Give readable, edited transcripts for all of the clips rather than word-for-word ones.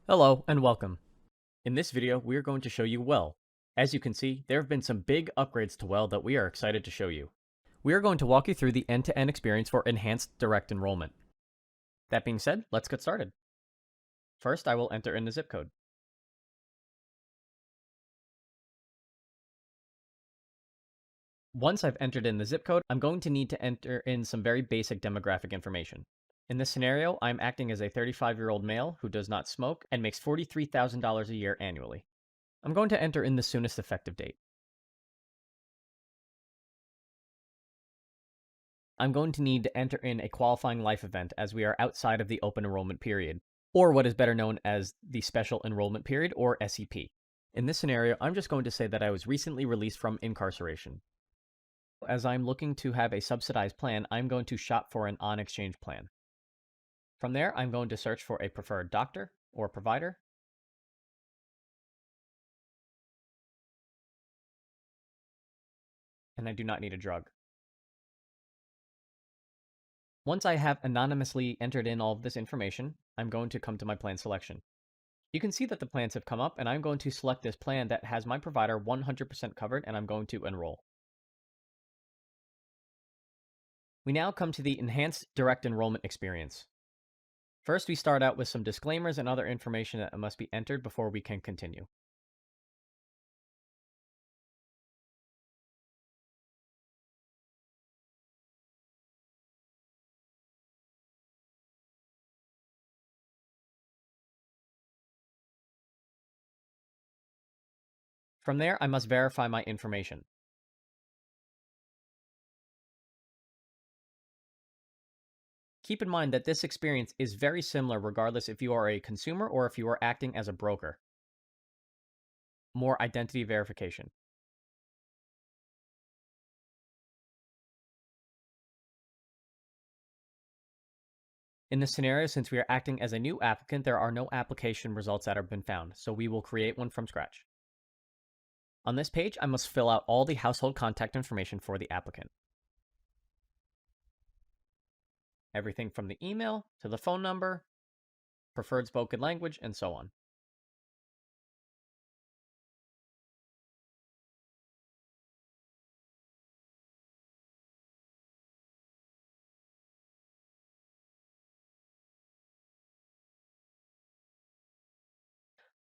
Hello and welcome. In this video, we are going to show you Well. As you can see, there have been some big upgrades to Well that we are excited to show you. We are going to walk you through the end-to-end experience for enhanced direct enrollment. That being said, let's get started. First, I will enter in the zip code. Once I've entered in the zip code, I'm going to need to enter in some very basic demographic information. In this scenario, I'm acting as a 35-year-old male who does not smoke and makes $43,000 a year annually. I'm going to enter in the soonest effective date. I'm going to need to enter in a qualifying life event as we are outside of the open enrollment period, or what is better known as the special enrollment period, or SEP. In this scenario, I'm just going to say that I was recently released from incarceration. As I'm looking to have a subsidized plan, I'm going to shop for an on-exchange plan. From there, I'm going to search for a preferred doctor or provider, and I do not need a drug. Once I have anonymously entered in all of this information, I'm going to come to my plan selection. You can see that the plans have come up, and I'm going to select this plan that has my provider 100% covered, and I'm going to enroll. We now come to the enhanced direct enrollment experience. First, we start out with some disclaimers and other information that must be entered before we can continue. From there, I must verify my information. Keep in mind that this experience is very similar regardless if you are a consumer or if you are acting as a broker. More identity verification. In this scenario, since we are acting as a new applicant, there are no application results that have been found, so we will create one from scratch. On this page, I must fill out all the household contact information for the applicant. Everything from the email to the phone number, preferred spoken language, and so on.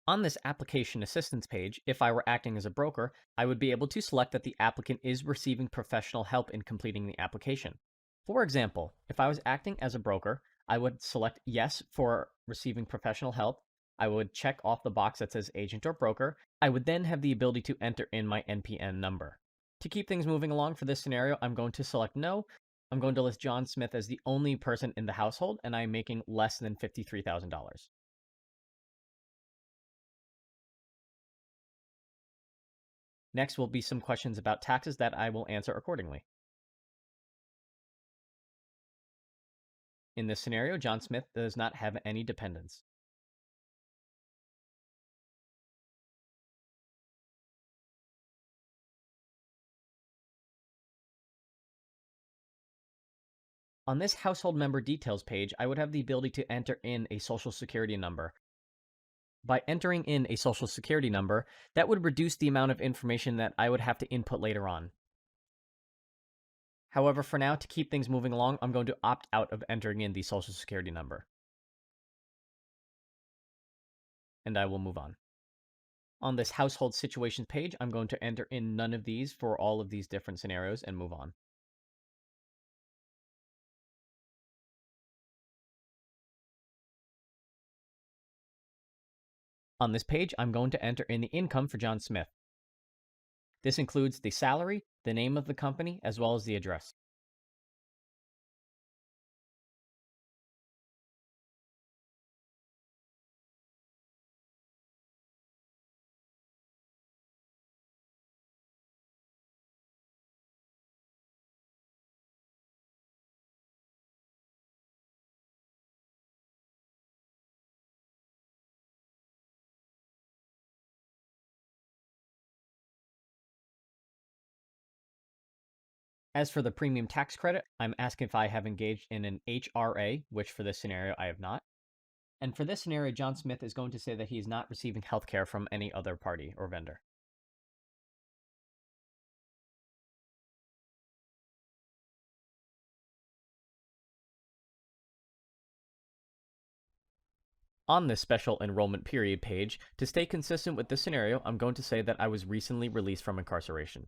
On this application assistance page, if I were acting as a broker, I would be able to select that the applicant is receiving professional help in completing the application. For example, if I was acting as a broker, I would select yes for receiving professional help. I would check off the box that says agent or broker. I would then have the ability to enter in my NPN number. To keep things moving along for this scenario, I'm going to select no. I'm going to list John Smith as the only person in the household, and I'm making less than $53,000. Next will be some questions about taxes that I will answer accordingly. In this scenario, John Smith does not have any dependents. On this household member details page, I would have the ability to enter in a social security number. By entering in a social security number, that would reduce the amount of information that I would have to input later on. However, for now, to keep things moving along, I'm going to opt out of entering in the social security number. And I will move on. On this household situations page, I'm going to enter in none of these for all of these different scenarios and move on. On this page, I'm going to enter in the income for John Smith. This includes the salary, the name of the company, as well as the address. As for the premium tax credit, I'm asking if I have engaged in an HRA, which for this scenario I have not. And for this scenario, John Smith is going to say that he is not receiving healthcare from any other party or vendor. On this special enrollment period page, to stay consistent with this scenario, I'm going to say that I was recently released from incarceration.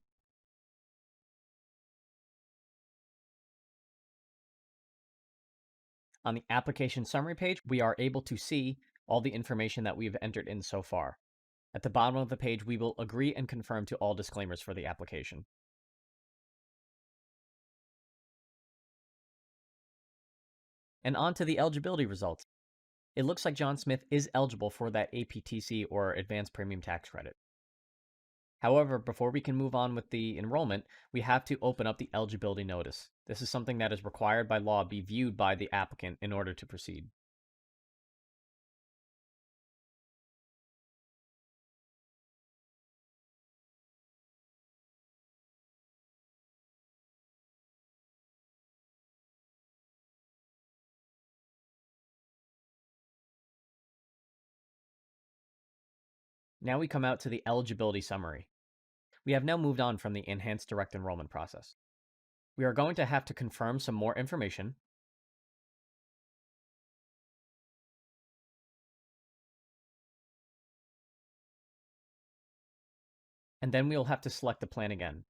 On the application summary page, we are able to see all the information that we've entered in so far. At the bottom of the page, we will agree and confirm to all disclaimers for the application. And on to the eligibility results. It looks like John Smith is eligible for that APTC or Advanced Premium Tax Credit. However, before we can move on with the enrollment, we have to open up the eligibility notice. This is something that is required by law be viewed by the applicant in order to proceed. Now we come out to the eligibility summary. We have now moved on from the enhanced direct enrollment process. We are going to have to confirm some more information, and then we will have to select the plan again.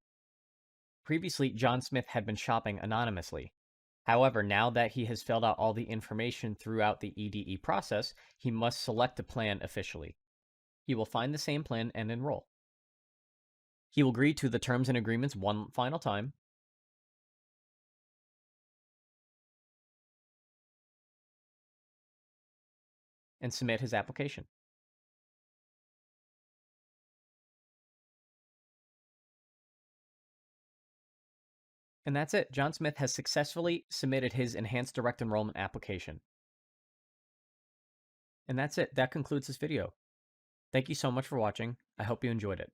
Previously, John Smith had been shopping anonymously. However, now that he has filled out all the information throughout the EDE process, he must select a plan officially. He will find the same plan and enroll. He will agree to the terms and agreements one final time, and submit his application. And that's it. John Smith has successfully submitted his enhanced direct enrollment application. And that's it. That concludes this video. Thank you so much for watching. I hope you enjoyed it.